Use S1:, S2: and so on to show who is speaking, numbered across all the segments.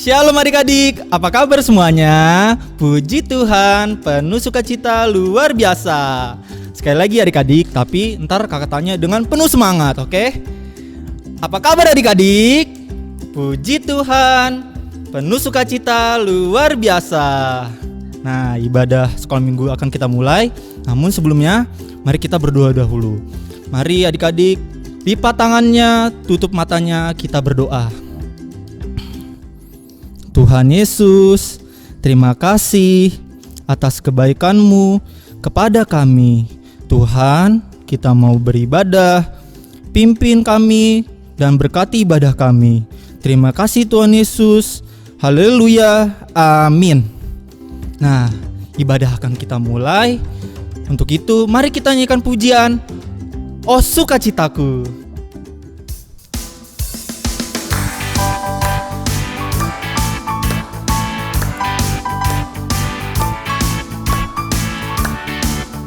S1: Shalom adik-adik, apa kabar semuanya? Puji Tuhan, penuh sukacita luar biasa. Sekali lagi adik-adik, tapi ntar kakak tanya dengan penuh semangat, oke? Apa kabar adik-adik? Puji Tuhan, penuh sukacita luar biasa. Nah, ibadah sekolah minggu akan kita mulai. Namun sebelumnya, mari kita berdoa dahulu. Mari adik-adik, lipat tangannya, tutup matanya, kita berdoa. Tuhan Yesus, terima kasih atas kebaikan-Mu kepada kami. Tuhan, kita mau beribadah, pimpin kami dan berkati ibadah kami. Terima kasih Tuhan Yesus. Haleluya, amin. Nah, ibadah akan kita mulai. Untuk itu, mari kita nyanyikan pujian "Oh Sukacitaku".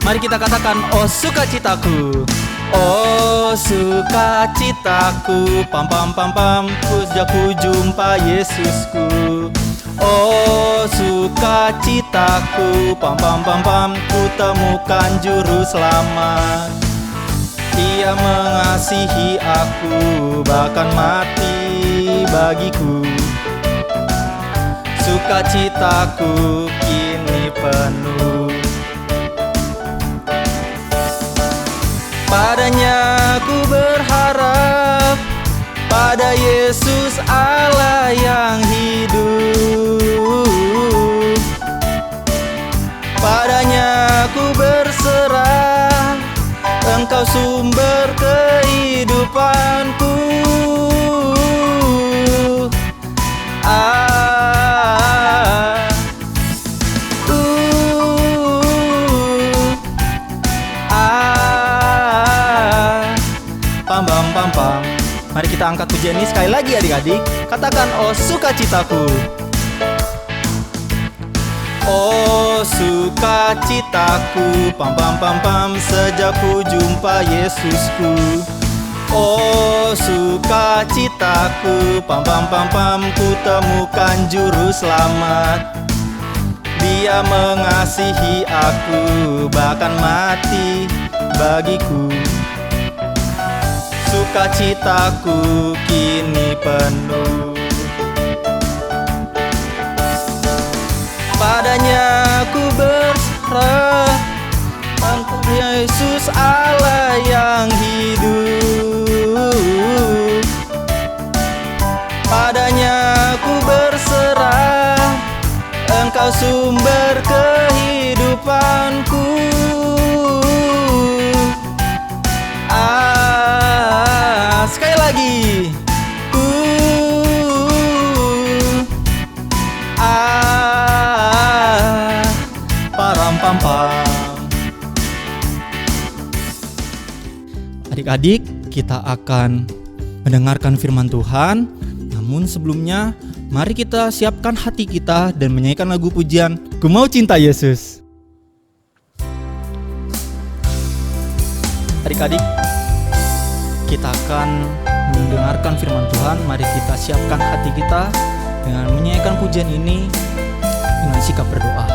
S1: Mari kita katakan, oh sukacitaku, oh sukacitaku, pam pam pam pam, sejak ku jumpa Yesusku. Oh sukacitaku, pam pam pam pam, ku temukan juru selamat. Ia mengasihi aku, bahkan mati bagiku. Sukacitaku kini penuh. Padanya ku berharap, pada Yesus Allah yang hidup. Padanya ku berserah, Engkau sumber kehidupanku. Mari kita angkat pujian ini sekali lagi adik-adik. Katakan, oh sukacitaku. Oh sukacitaku, pam pam pam pam, sejak ku jumpa Yesusku. Oh sukacitaku, pam pam pam pam, ku temukan juru selamat. Dia mengasihi aku, bahkan mati bagiku. Sukacitaku kini penuh. Padanya ku berserah, Engkau Yesus Allah yang hidup. Padanya ku berserah, Engkau sumber kehidupanku. Sekali lagi. Param pam pam. Adik-adik, kita akan mendengarkan firman Tuhan. Namun sebelumnya, mari kita siapkan hati kita dan menyanyikan lagu pujian "Ku Mau Cinta Yesus". Adik-adik, kita akan mendengarkan firman Tuhan. Mari kita siapkan hati kita dengan menyanyikan pujian ini dengan sikap berdoa.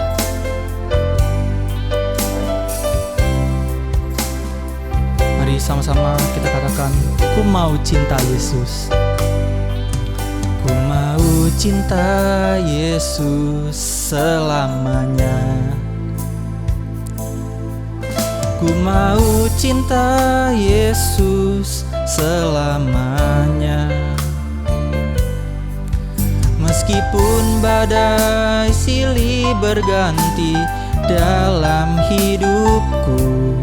S1: Mari sama-sama kita katakan, ku mau cinta Yesus. Ku mau cinta Yesus selamanya. Ku mau cinta Yesus selamanya. Meskipun badai silih berganti dalam hidupku,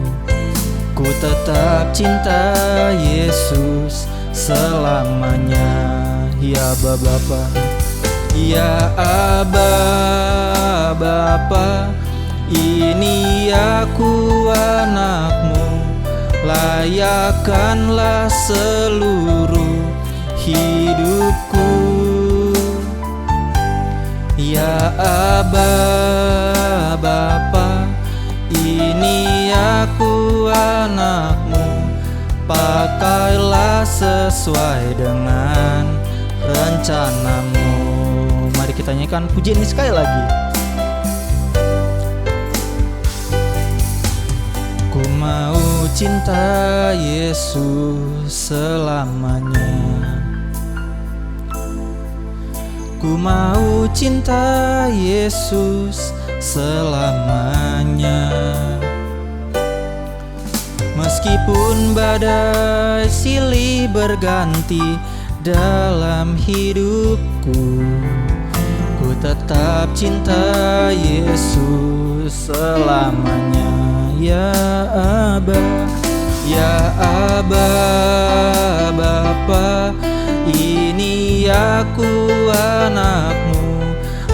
S1: ku tetap cinta Yesus selamanya. Ya Bapa, ya Aba, Bapa, ini aku anakmu, layakkanlah seluruh hidupku. Ya Aba, Bapa, ini aku anakmu, pakailah sesuai dengan rencanamu. kita nyanyikan pujian ini sekali lagi. Ku mau cinta Yesus selamanya. Ku mau cinta Yesus selamanya. Meskipun badai silih berganti dalam hidupku, ku tetap cinta Yesus selamanya. Ya Aba, ya Aba, Bapa, ini aku anakmu,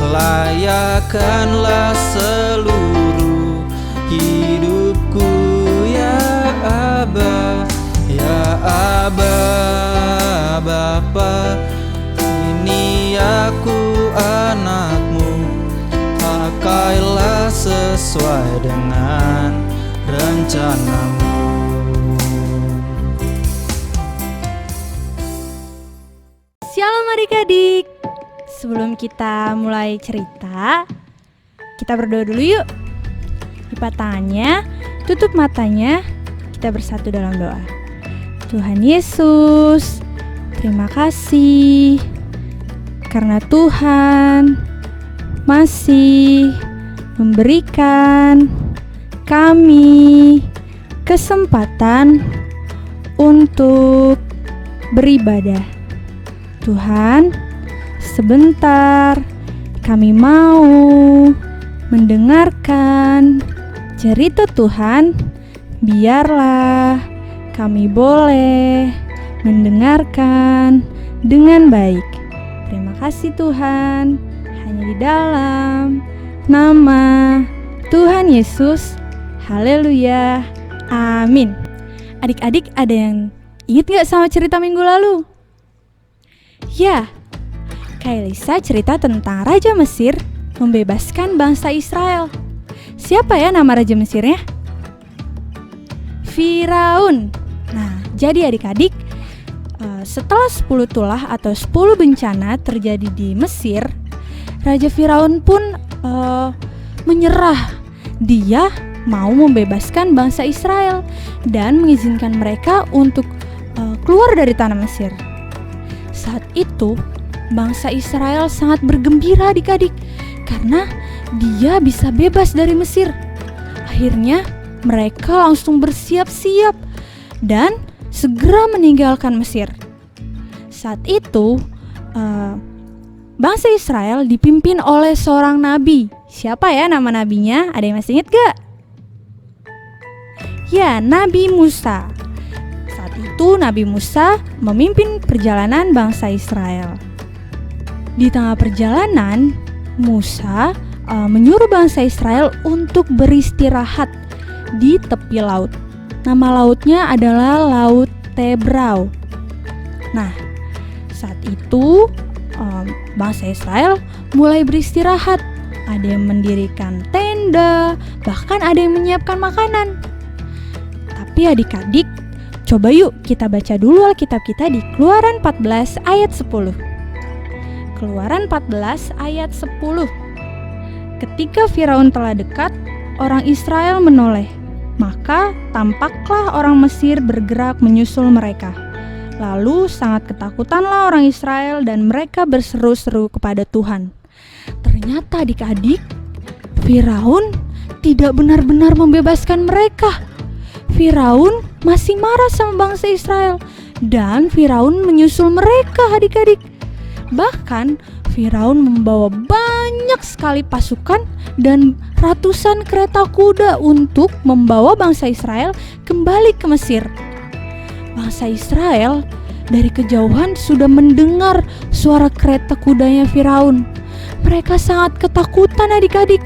S1: layakkanlah seluruh hidupku. Ya Aba, ya Aba, Bapa, ini aku anakmu, pakailah sesuai dengan rencanamu.
S2: Shalom adik-adik. Sebelum kita mulai cerita, kita berdoa dulu yuk. Lipat tangannya, tutup matanya, kita bersatu dalam doa. Tuhan Yesus, terima kasih karena Tuhan masih memberikan kami kesempatan untuk beribadah. Tuhan, sebentar kami mau mendengarkan cerita Tuhan. Biarlah kami boleh mendengarkan dengan baik. Terima kasih Tuhan, hanya di dalam nama Tuhan Yesus. Haleluya, amin. Adik-adik, ada yang ingat gak sama cerita minggu lalu? Ya, Kak Elisa cerita tentang Raja Mesir membebaskan bangsa Israel. Siapa ya nama Raja Mesirnya? Firaun. Nah, jadi adik-adik, setelah 10 tulah atau 10 bencana terjadi di Mesir, Raja Firaun pun menyerah. Dia mau membebaskan bangsa Israel dan mengizinkan mereka untuk keluar dari tanah Mesir. Saat itu bangsa Israel sangat bergembira adik-adik karena dia bisa bebas dari Mesir. Akhirnya mereka langsung bersiap-siap dan segera meninggalkan Mesir. Saat itu bangsa Israel dipimpin oleh seorang nabi. Siapa ya nama nabinya? Ada yang masih ingat gak? Ya, Nabi Musa. Saat itu Nabi Musa memimpin perjalanan bangsa Israel. Di tengah perjalanan, Musa menyuruh bangsa Israel untuk beristirahat di tepi laut. Nama lautnya adalah Laut Tebrau. Nah, saat itu bangsa Israel mulai beristirahat. Ada yang mendirikan tenda, bahkan ada yang menyiapkan makanan. Tapi adik-adik, coba yuk kita baca dulu Alkitab kita di Keluaran 14 ayat 10. Keluaran 14 ayat 10. Ketika Firaun telah dekat, orang Israel menoleh. Maka tampaklah orang Mesir bergerak menyusul mereka. Lalu sangat ketakutanlah orang Israel dan mereka berseru-seru kepada Tuhan. Ternyata adik-adik, Firaun tidak benar-benar membebaskan mereka. Firaun masih marah sama bangsa Israel dan Firaun menyusul mereka adik-adik. Bahkan Firaun membawa banyak sekali pasukan dan ratusan kereta kuda untuk membawa bangsa Israel kembali ke Mesir. Bangsa Israel dari kejauhan sudah mendengar suara kereta kudanya Firaun. Mereka sangat ketakutan adik-adik.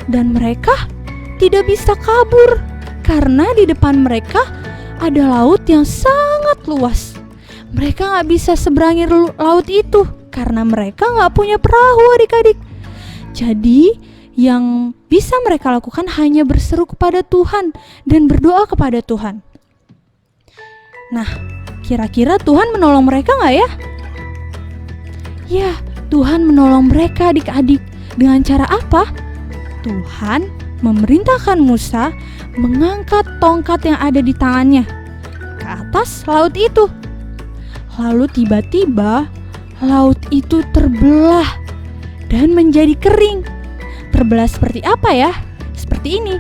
S2: Dan mereka tidak bisa kabur karena di depan mereka ada laut yang sangat luas. Mereka gak bisa seberangi laut itu karena mereka gak punya perahu adik-adik. Jadi yang bisa mereka lakukan hanya berseru kepada Tuhan dan berdoa kepada Tuhan. Nah, kira-kira Tuhan menolong mereka gak ya? Ya, Tuhan menolong mereka adik-adik. Dengan cara apa? Tuhan memerintahkan Musa mengangkat tongkat yang ada di tangannya ke atas laut itu. Lalu tiba-tiba laut itu terbelah dan menjadi kering. Terbelah seperti apa ya? Seperti ini.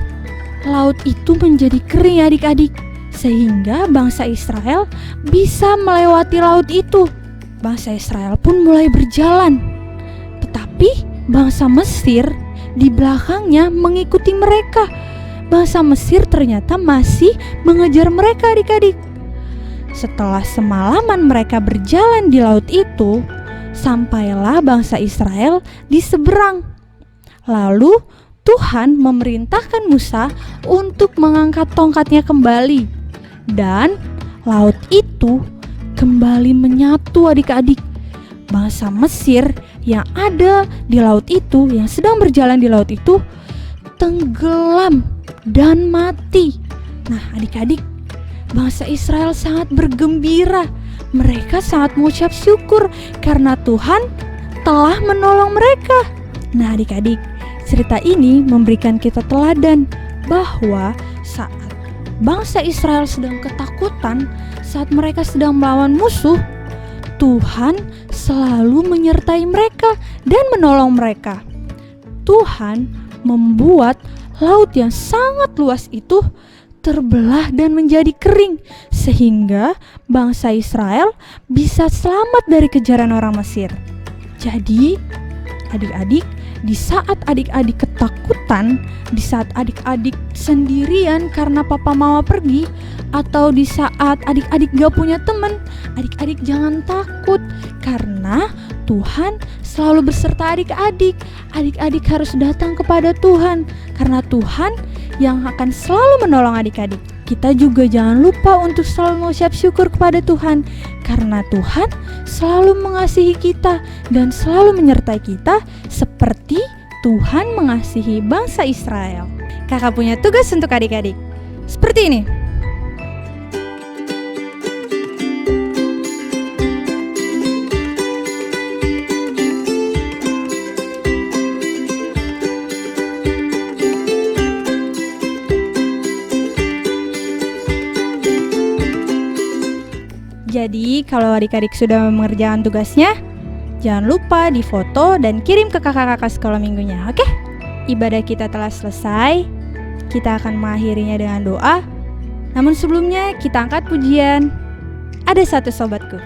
S2: Laut itu menjadi kering adik-adik, sehingga bangsa Israel bisa melewati laut itu. Bangsa Israel pun mulai berjalan. Tetapi bangsa Mesir di belakangnya mengikuti mereka. Bangsa Mesir ternyata masih mengejar mereka adik-adik. Setelah semalaman mereka berjalan di laut itu, sampailah bangsa Israel di seberang. Lalu Tuhan memerintahkan Musa untuk mengangkat tongkatnya kembali. Dan laut itu kembali menyatu adik-adik. Bangsa Mesir yang ada di laut itu, yang sedang berjalan di laut itu, tenggelam dan mati. Nah adik-adik, bangsa Israel sangat bergembira. Mereka sangat mengucap syukur karena Tuhan telah menolong mereka. Nah adik-adik, cerita ini memberikan kita teladan bahwa saat bangsa Israel sedang ketakutan, saat mereka sedang melawan musuh, Tuhan selalu menyertai mereka dan menolong mereka. Tuhan membuat laut yang sangat luas itu terbelah dan menjadi kering, sehingga bangsa Israel bisa selamat dari kejaran orang Mesir. Jadi, adik-adik, di saat adik-adik ketakutan, di saat adik-adik sendirian karena papa mama pergi, atau di saat adik-adik gak punya teman, adik-adik jangan takut, karena Tuhan selalu berserta adik-adik. Adik-adik harus datang kepada Tuhan, karena Tuhan yang akan selalu menolong adik-adik. Kita juga jangan lupa untuk selalu mengucap syukur kepada Tuhan, karena Tuhan selalu mengasihi kita dan selalu menyertai kita seperti Tuhan mengasihi bangsa Israel. Kakak punya tugas untuk adik-adik seperti ini. Jadi kalau adik-adik sudah mengerjakan tugasnya, jangan lupa difoto dan kirim ke kakak-kakak sekolah minggunya, oke? Ibadah kita telah selesai. Kita akan mengakhirinya dengan doa. Namun sebelumnya kita angkat pujian. Ada satu sobatku.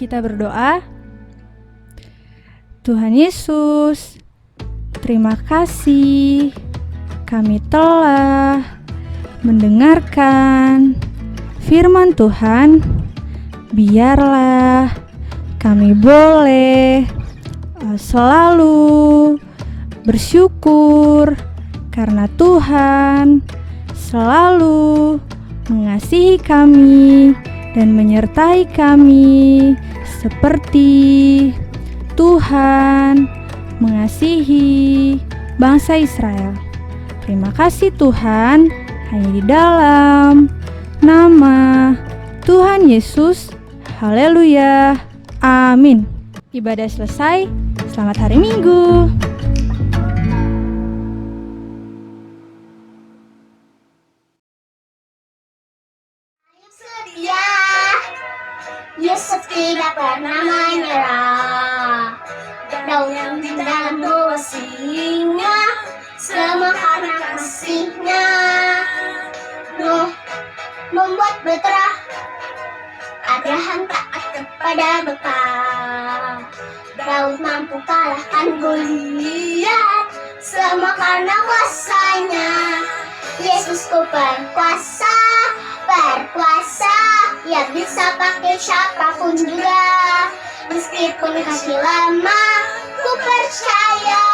S2: Kita berdoa. Tuhan Yesus, terima kasih kami telah mendengarkan firman Tuhan. Biarlah kami boleh selalu bersyukur karena Tuhan selalu mengasihi kami dan menyertai kami seperti Tuhan mengasihi bangsa Israel. Terima kasih Tuhan, hanya di dalam nama Tuhan Yesus. Haleluya. Amin. Ibadah selesai. Selamat hari Minggu.
S3: Setia, Yesus tidak pernah menyerah. Daun yang di dalam doa singa, semua karena kasihnya. Nuh membuat Betera, Abraham taat kepada Bapa. Daud mampu kalahkan Goliat, semua karena kuasanya. Yesusku berkuasa, berkuasa, ya bisa pakai siapapun juga. Meskipun kasih lama, ku percaya